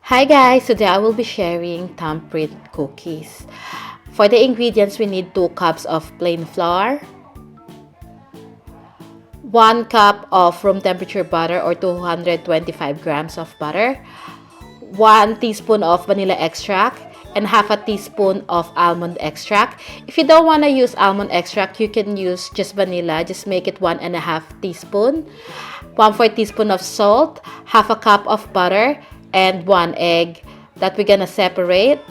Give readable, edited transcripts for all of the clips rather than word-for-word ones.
Hi guys, today I will be sharing thumbprint cookies. For the ingredients, we need 2 cups of plain flour, 1 cup of room temperature butter or 225 grams of butter, 1 teaspoon of vanilla extract, and half a teaspoon of almond extract. If you don't want to use almond extract, you can use just vanilla. Just make it 1.5 teaspoon. 1/4 teaspoon of salt, half a cup of butter, and 1 egg that we're gonna separate.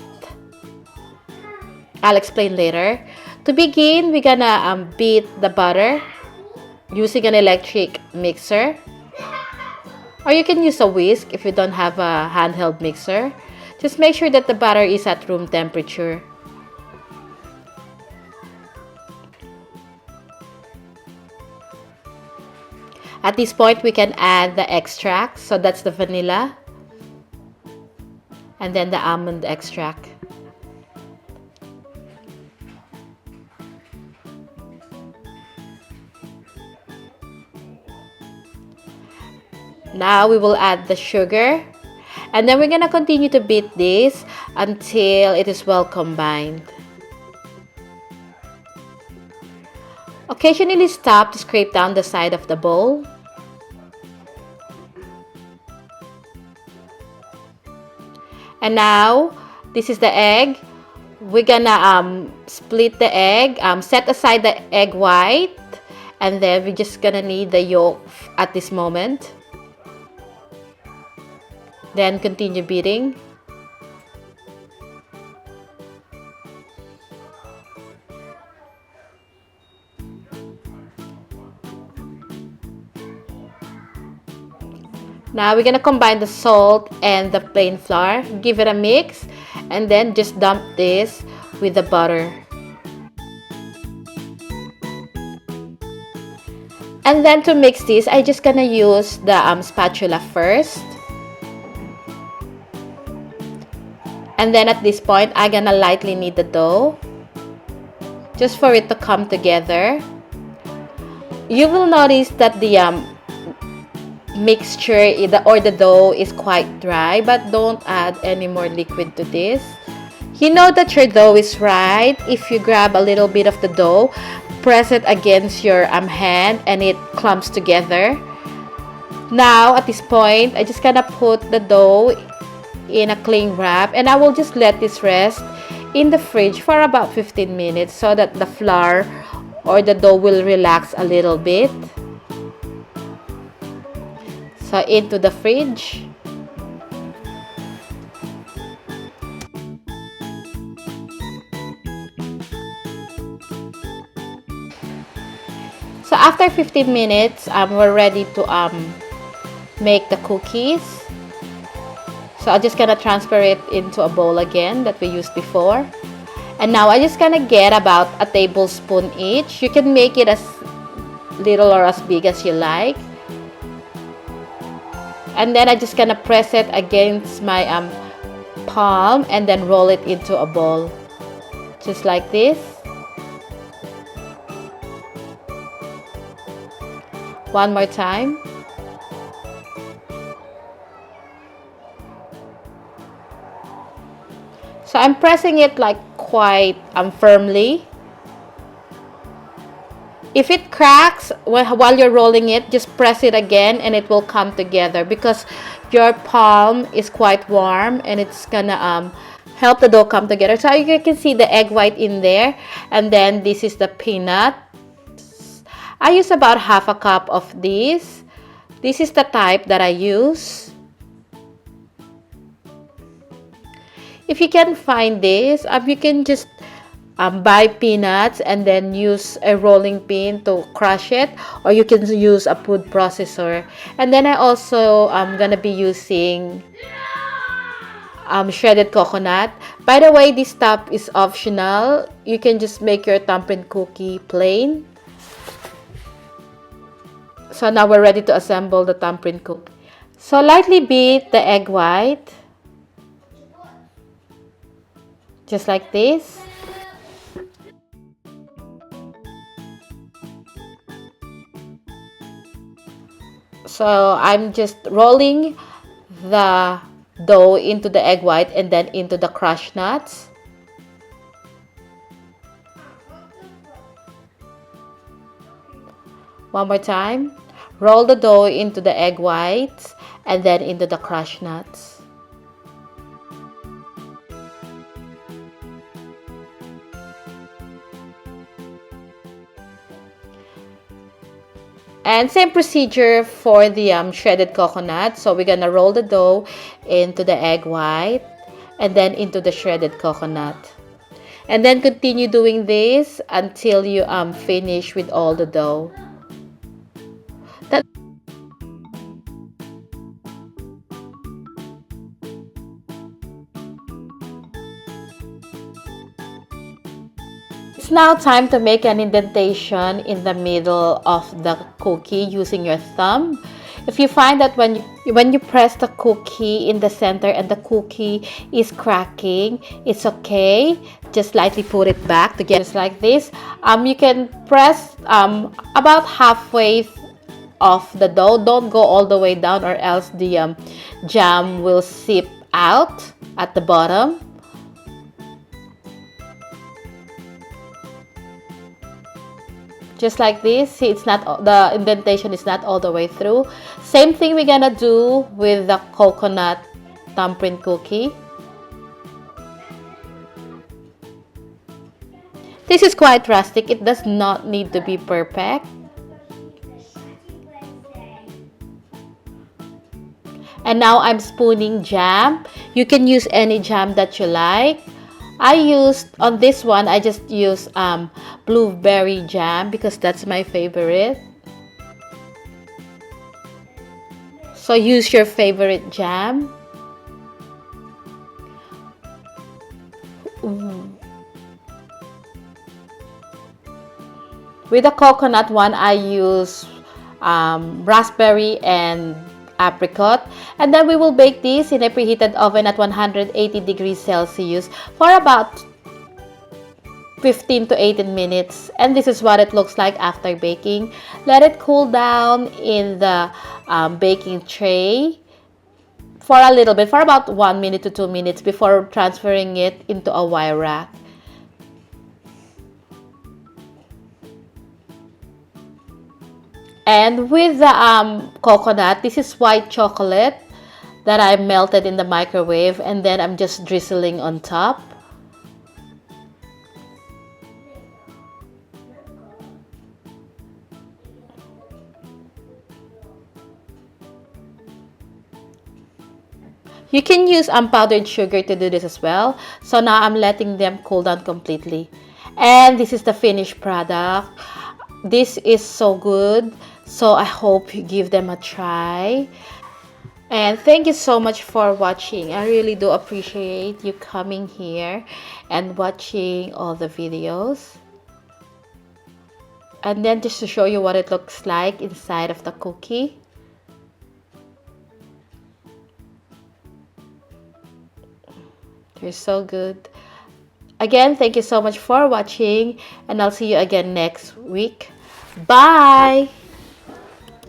I'll explain later. To begin, we're gonna beat the butter using an electric mixer, or you can use a whisk if you don't have a handheld mixer. Just make sure that the butter is at room temperature. At this point, we can add the extract. So that's the vanilla and then the almond extract. Now we will add the sugar, and then we're gonna continue to beat this until it is well combined. Occasionally stop to scrape down the side of the bowl. And now this is the egg. We're gonna split the egg, set aside the egg white, and then we're just gonna knead the yolk at this moment. Then continue beating. Now we're gonna combine the salt and the plain flour, give it a mix, and then just dump this with the butter. And then to mix this, I just gonna use the spatula first. And then at this point, I'm gonna lightly knead the dough, just for it to come together. You will notice that the mixture or the dough is quite dry, but don't add any more liquid to this. You know that your dough is right if you grab a little bit of the dough, press it against your hand, and it clumps together. Now at this point, I just gonna put the dough in a cling wrap, and I will just let this rest in the fridge for about 15 minutes so that the flour or the dough will relax a little bit. So into the fridge. So after 15 minutes, we're ready to make the cookies. So I'm just gonna transfer it into a bowl again that we used before. And now I'm just gonna get about a tablespoon each. You can make it as little or as big as you like. And then I'm just gonna press it against my palm and then roll it into a ball. Just like this. One more time. So I'm pressing it like quite firmly. If it cracks while you're rolling it, just press it again and it will come together because your palm is quite warm and it's gonna help the dough come together. So you can see the egg white in there, and then this is the peanut. I use about half a cup of this. This is the type that I use. If you can find this, you can just buy peanuts and then use a rolling pin to crush it, or you can use a food processor. And then I also gonna be using shredded coconut. By the way, this stuff is optional. You can just make your thumbprint cookie plain. So now we're ready to assemble the thumbprint cookie. So lightly beat the egg white, just like this. So I'm just rolling the dough into the egg white and then into the crushed nuts. One more time. Roll the dough into the egg whites and then into the crushed nuts. And same procedure for the shredded coconut. So we're gonna roll the dough into the egg white and then into the shredded coconut. And then continue doing this until you finish with all the dough. It's now time to make an indentation in the middle of the cookie using your thumb. If you find that when you press the cookie in the center and the cookie is cracking, it's okay. Just lightly put it back together just like this. You can press about halfway of the dough. Don't go all the way down or else the jam will seep out at the bottom. Just like this. See, it's not, the indentation is not all the way through. Same thing we're gonna do with the coconut thumbprint cookie. This is quite rustic. It does not need to be perfect. And now I'm spooning jam. You can use any jam that you like. On this one, I just use blueberry jam because that's my favorite. So use your favorite jam. With the coconut one, I use raspberry and apricot, and then we will bake this in a preheated oven at 180 degrees Celsius for about 15 to 18 minutes. And this is what it looks like after baking. Let it cool down in the baking tray for a little bit, for about 1 minute to 2 minutes before transferring it into a wire rack. And with the coconut, this is white chocolate that I melted in the microwave, and then I'm just drizzling on top. You can use powdered sugar to do this as well. So now I'm letting them cool down completely. And this is the finished product. This is so good. So I hope you give them a try. And thank you so much for watching. I really do appreciate you coming here and watching all the videos. And then just to show you what it looks like inside of the cookie. They're so good. Again, thank you so much for watching, and I'll see you again next week. Bye!